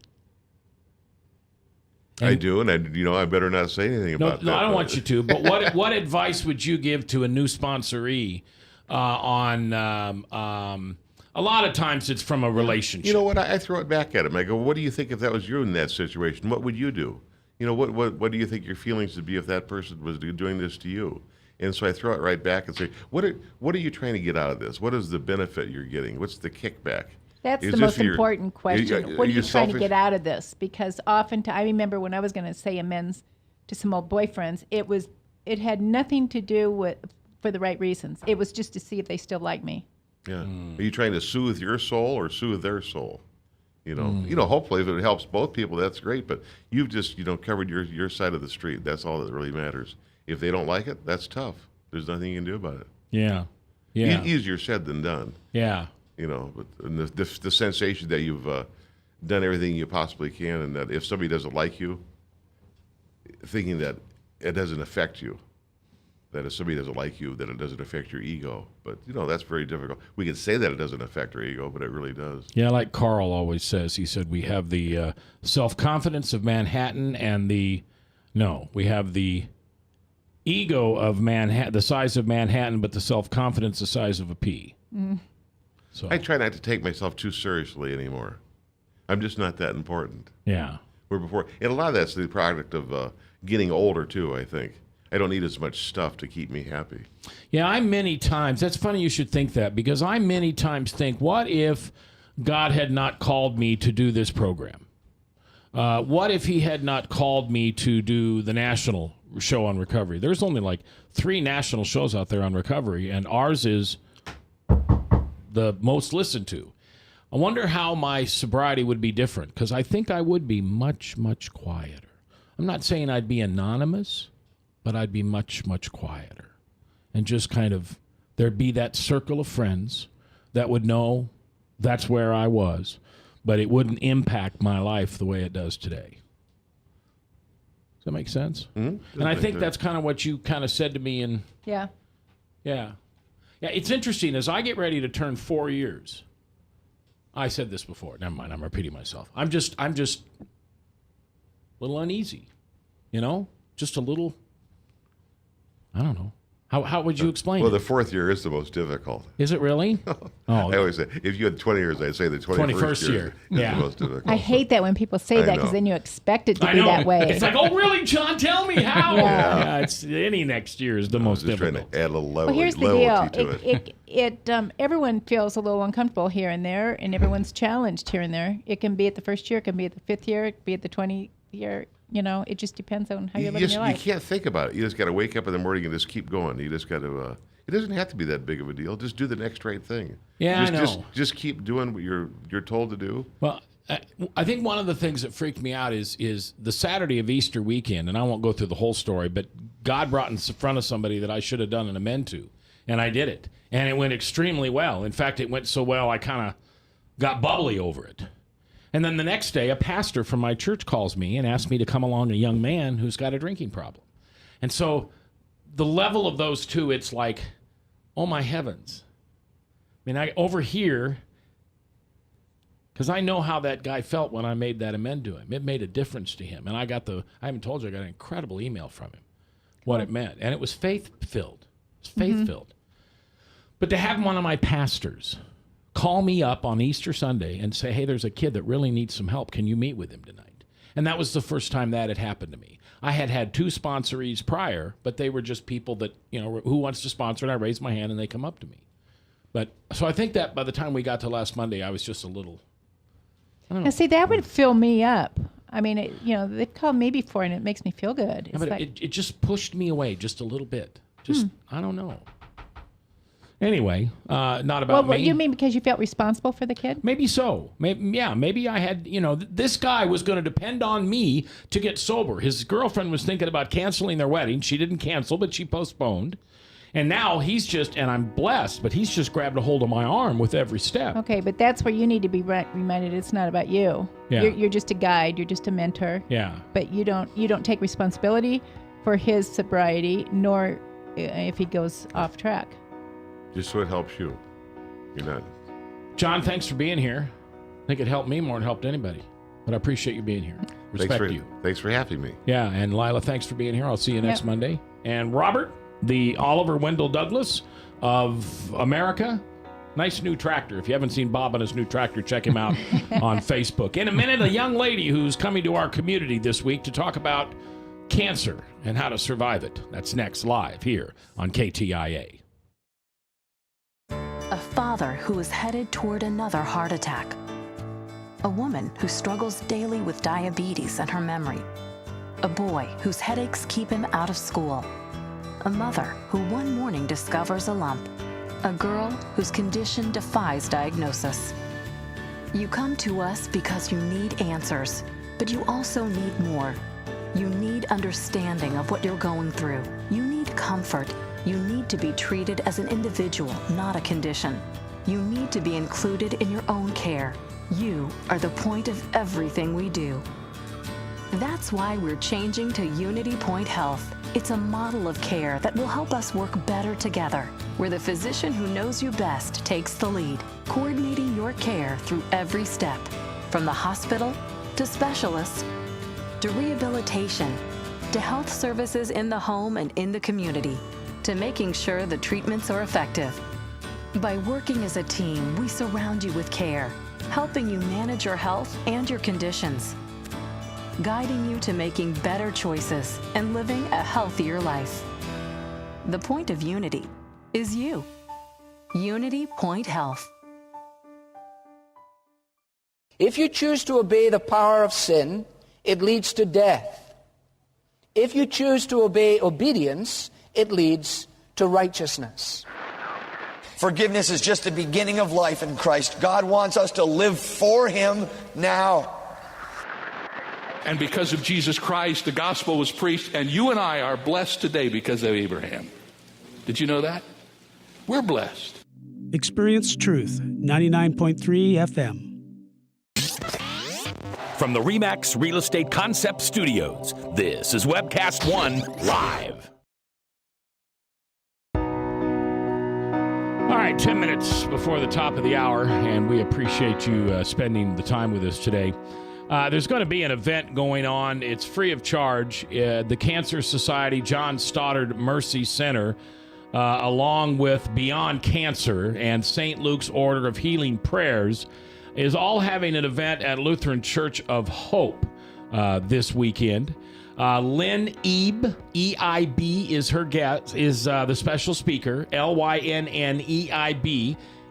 I do, and I better not say anything about that. No, I don't want you to. But what advice would you give to a new sponsoree on a lot of times it's from a relationship. You know what? I throw it back at him. I go, what do you think if that was you in that situation? What would you do? You know, what do you think your feelings would be if that person was doing this to you? And so I throw it right back and say, what are you trying to get out of this? What is the benefit you're getting? What's the kickback? That's Is the this most your- important question. What are you trying to selfish? get out of this? Because often, I remember when I was going to say amends to some old boyfriends, it had nothing to do with for the right reasons. It was just to see if they still like me. Yeah. Are you trying to soothe your soul or soothe their soul? You know, hopefully if it helps both people, that's great. But you've just, covered your side of the street. That's all that really matters. If they don't like it, that's tough. There's nothing you can do about it. Yeah. Yeah. Easier said than done. Yeah. But and the sensation that you've done everything you possibly can, and that if somebody doesn't like you, thinking that it doesn't affect you, that if somebody doesn't like you, then it doesn't affect your ego. But, that's very difficult. We can say that it doesn't affect our ego, but it really does. Yeah, like Carl always says. He said we have the self-confidence of Manhattan and we have the ego of Manhattan, the size of Manhattan, but the self-confidence the size of a pea. So I try not to take myself too seriously anymore. I'm just not that important. Yeah. Where before, and a lot of that's the product of getting older too, I think. I don't need as much stuff to keep me happy. Yeah, I many times, that's funny you should think that, because I many times think, what if God had not called me to do this program? What if he had not called me to do the national show on recovery? There's only like 3 national shows out there on recovery, and ours is the most listened to. I wonder how my sobriety would be different, because I think I would be much, much quieter. I'm not saying I'd be anonymous, but I'd be much, much quieter. And just kind of, there'd be that circle of friends that would know that's where I was, but it wouldn't impact my life the way it does today. Does that make sense? Mm-hmm. And I think that's kind of what you kind of said to me in... Yeah. Yeah. Yeah, it's interesting. As I get ready to turn 4 years, I said this before. Never mind, I'm repeating myself. I'm just a little uneasy, Just a little... I don't know. How would you explain Well, it? the 4th year is the most difficult. Is it really? I always say, if you had 20 years, I'd say the 21st year is Yeah. the most difficult. I hate that when people say I that, because know. then you expect it to I be know. that way. It's like, oh, really, John? Tell me how. Yeah. It's any next year is the most just difficult. trying to add a little Well, here's the deal. loyalty to it. Everyone feels a little uncomfortable here and there, and everyone's challenged here and there. It can be at the 1st year, it can be at the 5th year, it can be at the 20th year. It just depends on how you're living your life. You can't think about it. You just got to wake up in the morning and just keep going. You just got to. It doesn't have to be that big of a deal. Just do the next right thing. Yeah, I know. Just keep doing what you're told to do. Well, I think one of the things that freaked me out is the Saturday of Easter weekend, and I won't go through the whole story, but God brought in front of somebody that I should have done an amend to, and I did it. And it went extremely well. In fact, it went so well I kind of got bubbly over it. And then the next day, a pastor from my church calls me and asks me to come along a young man who's got a drinking problem. And so the level of those two, it's like, oh my heavens. I mean, over here, because I know how that guy felt when I made that amend to him. It made a difference to him. And I haven't told you, I got an incredible email from him, what it meant. And it was faith-filled. It was faith-filled. But to have one of my pastors call me up on Easter Sunday and say, hey, there's a kid that really needs some help. Can you meet with him tonight? And that was the first time that had happened to me. I had 2 sponsorees prior, but they were just people that, who wants to sponsor, and I raised my hand and they come up to me. But so I think that by the time we got to last Monday, I was just a little, I don't know. Now, see, that would fill me up. I mean, they've called me before, and it makes me feel good. Yeah, It's but like, it just pushed me away just a little bit. Just, I don't know. Anyway, not about me. Well, you mean because you felt responsible for the kid? Maybe so. Maybe I had, this guy was going to depend on me to get sober. His girlfriend was thinking about canceling their wedding. She didn't cancel, but she postponed. And now he's just, and I'm blessed, but he's just grabbed a hold of my arm with every step. Okay, but that's where you need to be reminded it's not about you. Yeah. You're just a guide. You're just a mentor. Yeah. But you don't take responsibility for his sobriety, nor if he goes off track. Just so it helps you. You're not. John, thanks for being here. I think it helped me more than it helped anybody. But I appreciate you being here. Respect you. Thanks for having me. Yeah, and Lila, thanks for being here. I'll see you next Yep. Monday. And Robert, the Oliver Wendell Douglas of America. Nice new tractor. If you haven't seen Bob on his new tractor, check him out on Facebook. In a minute, a young lady who's coming to our community this week to talk about cancer and how to survive it. That's next, live here on KTIA. A father who is headed toward another heart attack. A woman who struggles daily with diabetes and her memory. A boy whose headaches keep him out of school. A mother who one morning discovers a lump. A girl whose condition defies diagnosis. You come to us because you need answers, but you also need more. You need understanding of what you're going through. You need comfort. You need to be treated as an individual, not a condition. You need to be included in your own care. You are the point of everything we do. That's why we're changing to Unity Point Health. It's a model of care that will help us work better together, where the physician who knows you best takes the lead, coordinating your care through every step, from the hospital to specialists to rehabilitation to health services in the home and in the community, to making sure the treatments are effective. By working as a team, we surround you with care, helping you manage your health and your conditions, guiding you to making better choices and living a healthier life. The point of Unity is you. Unity Point Health. If you choose to obey the power of sin, it leads to death. If you choose to obey obedience, it leads to righteousness. Forgiveness is just the beginning of life in Christ. God wants us to live for Him now. And because of Jesus Christ, the gospel was preached, and you and I are blessed today because of Abraham. Did you know that? We're blessed. Experience Truth, 99.3 FM. From the RE/MAX Real Estate Concept Studios, this is Webcast One Live. All right, 10 minutes before the top of the hour, and we appreciate you spending the time with us today. There's going to be an event going on. It's free of charge. The Cancer Society John Stoddard Mercy Center, along with Beyond Cancer and St. Luke's Order of Healing Prayers, is all having an event at Lutheran Church of Hope this weekend. Lynn Eib, E-I-B is her guest, is the special speaker, L-Y-N-N-E-I-B.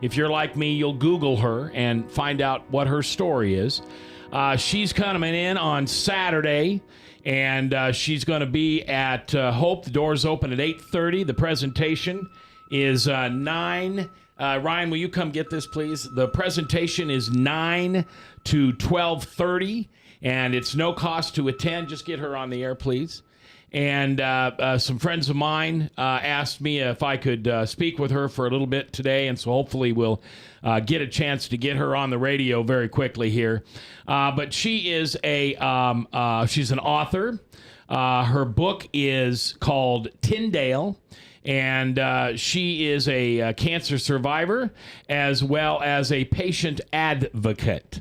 If you're like me, you'll Google her and find out what her story is. She's coming in on Saturday, and she's going to be at Hope. The doors open at 8:30. The presentation is 9. Ryan, will you come get this, please? The presentation is 9 to 12:30, and it's no cost to attend. Just get her on the air, please. And some friends of mine asked me if I could speak with her for a little bit today, and so hopefully we'll get a chance to get her on the radio very quickly here. But she is she's an author. Her book is called Tyndale, and she is a cancer survivor as well as a patient advocate.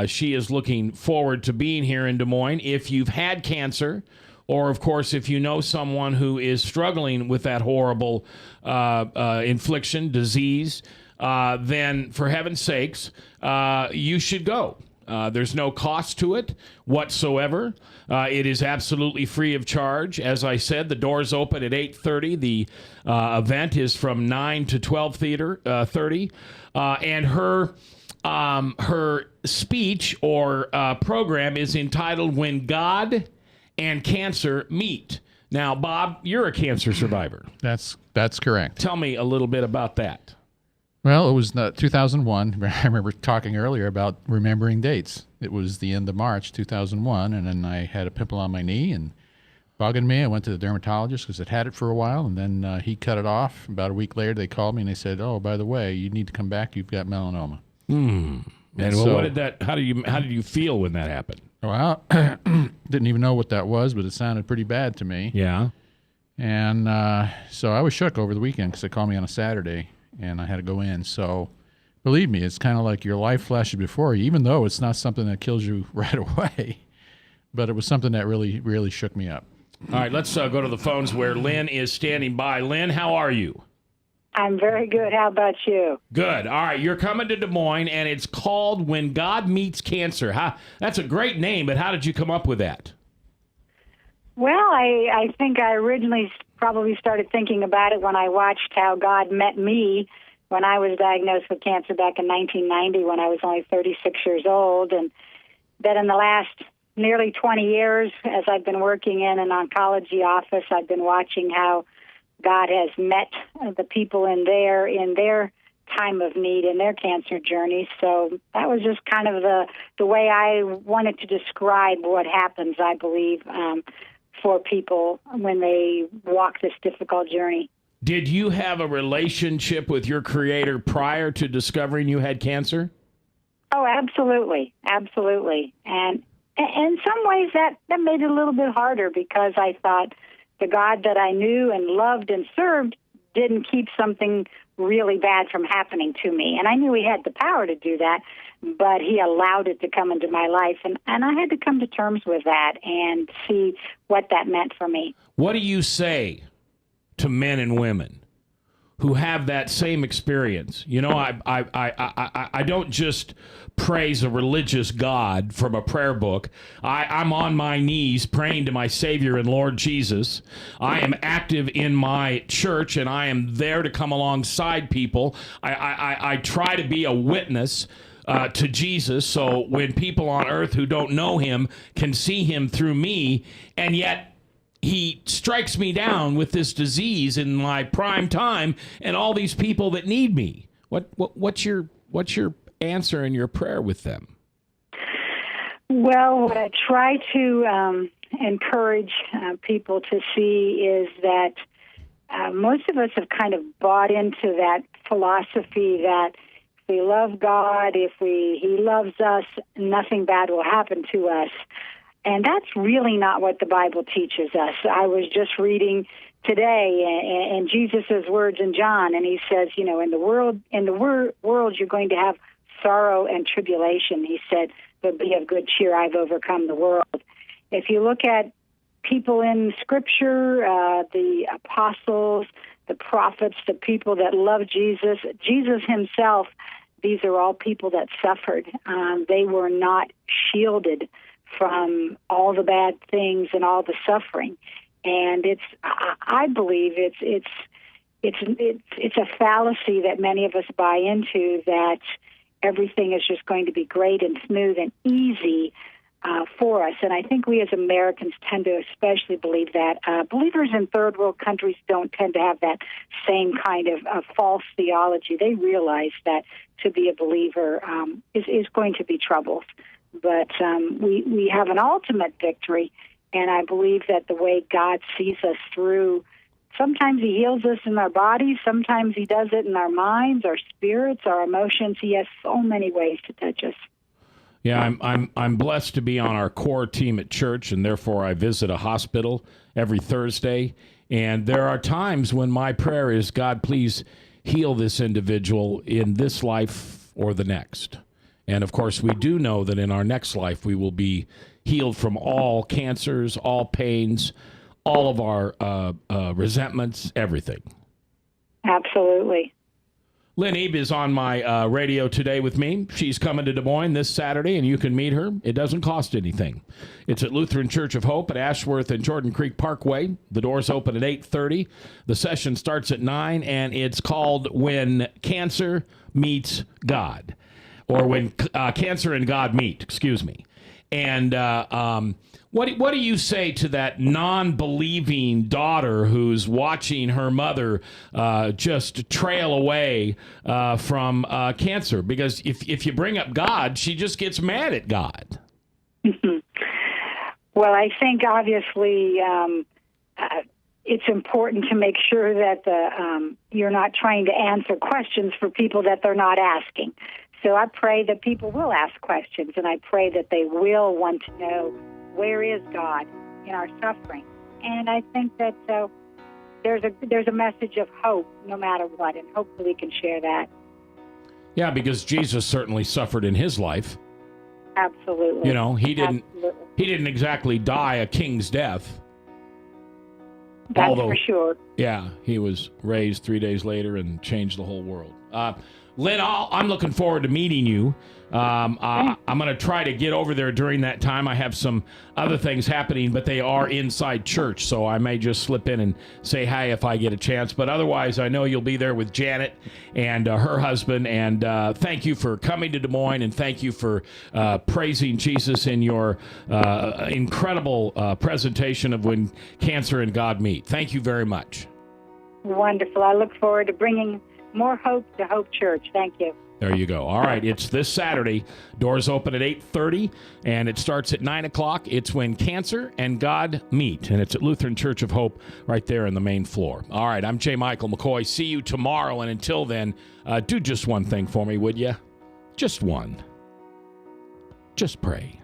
She is looking forward to being here in Des Moines. If you've had cancer, or, of course, if you know someone who is struggling with that horrible infliction, disease, then for heaven's sakes, you should go. There's no cost to it whatsoever. It is absolutely free of charge. As I said, the doors open at 8:30. The event is from 9 to 12:30. And her speech or program is entitled When God and Cancer Meet. Now, Bob, you're a cancer survivor. That's correct. Tell me a little bit about that. Well, it was 2001. I remember talking earlier about remembering dates. It was the end of March 2001, and then I had a pimple on my knee and bugging me. I went to the dermatologist because I'd had it for a while, and then he cut it off. About a week later, they called me and they said, "Oh, by the way, you need to come back. You've got melanoma." And so, what did that? How did you feel when that happened? Well, didn't even know what that was, but it sounded pretty bad to me. Yeah. And so I was shook over the weekend because they called me on a Saturday, and I had to go in. So believe me, it's kind of like your life flashes before you, even though it's not something that kills you right away. But it was something that really, really shook me up. All right, let's go to the phones where Lynn is standing by. Lynn, how are you? I'm very good. How about you? Good. All right, you're coming to Des Moines, and it's called When God Meets Cancer. That's a great name, but how did you come up with that? Well, I think I originally probably started thinking about it when I watched how God met me when I was diagnosed with cancer back in 1990 when I was only 36 years old. And that in the last nearly 20 years, as I've been working in an oncology office, I've been watching how God has met the people in their time of need in their cancer journey. So that was just kind of the way I wanted to describe what happens, I believe, for people when they walk this difficult journey. Did you have a relationship with your Creator prior to discovering you had cancer? Oh, absolutely. Absolutely. And in some ways that made it a little bit harder because I thought the God that I knew and loved and served didn't keep something really bad from happening to me. And I knew he had the power to do that, but he allowed it to come into my life. And I had to come to terms with that and see what that meant for me. What do you say to men and women who have that same experience? You know, I don't just praise a religious God from a prayer book. I'm on my knees praying to my Savior and Lord Jesus. I am active in my church, and I am there to come alongside people. I try to be a witness to Jesus, so when people on earth who don't know him can see him through me, and yet he strikes me down with this disease in my prime time and all these people that need me. What's your answer in your prayer with them? Well, what I try to encourage people to see is that most of us have kind of bought into that philosophy that if we love God, if he loves us, nothing bad will happen to us. And that's really not what the Bible teaches us. I was just reading today in Jesus' words in John, and he says, you know, in the world you're going to have sorrow and tribulation. He said, but be of good cheer, I've overcome the world. If you look at people in Scripture, the apostles, the prophets, the people that love Jesus himself, these are all people that suffered. They were not shielded from all the bad things and all the suffering. And I believe it's a fallacy that many of us buy into, that everything is just going to be great and smooth and easy for us. And I think we as Americans tend to especially believe that. Believers in third world countries don't tend to have that same kind of false theology. They realize that to be a believer is going to be troubles. But we have an ultimate victory, and I believe that the way God sees us through, sometimes he heals us in our bodies, sometimes he does it in our minds, our spirits, our emotions. He has so many ways to touch us. Yeah, I'm blessed to be on our core team at church, and therefore I visit a hospital every Thursday. And there are times when my prayer is, God, please heal this individual in this life or the next. And, of course, we do know that in our next life we will be healed from all cancers, all pains, all of our resentments, everything. Absolutely. Lynn is on my radio today with me. She's coming to Des Moines this Saturday, and you can meet her. It doesn't cost anything. It's at Lutheran Church of Hope at Ashworth and Jordan Creek Parkway. The doors open at 8:30. The session starts at 9, and it's called When Cancer Meets God. Or when cancer and God meet, excuse me. And what do you say to that non-believing daughter who's watching her mother just trail away from cancer? Because if you bring up God, she just gets mad at God. Well, I think obviously it's important to make sure that you're not trying to answer questions for people that they're not asking. So I pray that people will ask questions, and I pray that they will want to know, where is God in our suffering? And I think that there's a message of hope no matter what, and hopefully we can share that. Yeah, because Jesus certainly suffered in his life. Absolutely. You know, he didn't exactly die a king's death. That's for sure. Yeah, he was raised 3 days later and changed the whole world. Lynn, I'm looking forward to meeting you. I'm going to try to get over there during that time. I have some other things happening, but they are inside church, so I may just slip in and say hi if I get a chance. But otherwise, I know you'll be there with Janet and her husband. And thank you for coming to Des Moines, and thank you for praising Jesus in your incredible presentation of When Cancer and God Meet. Thank you very much. Wonderful. I look forward to bringing more hope to Hope Church. Thank you. There you go. All right, it's this Saturday. Doors open at 8:30, and it starts at 9 o'clock. It's When Cancer and God Meet, and it's at Lutheran Church of Hope right there on the main floor. All right, I'm J. Michael McCoy. See you tomorrow, and until then, do just one thing for me, would you? Just one. Just pray.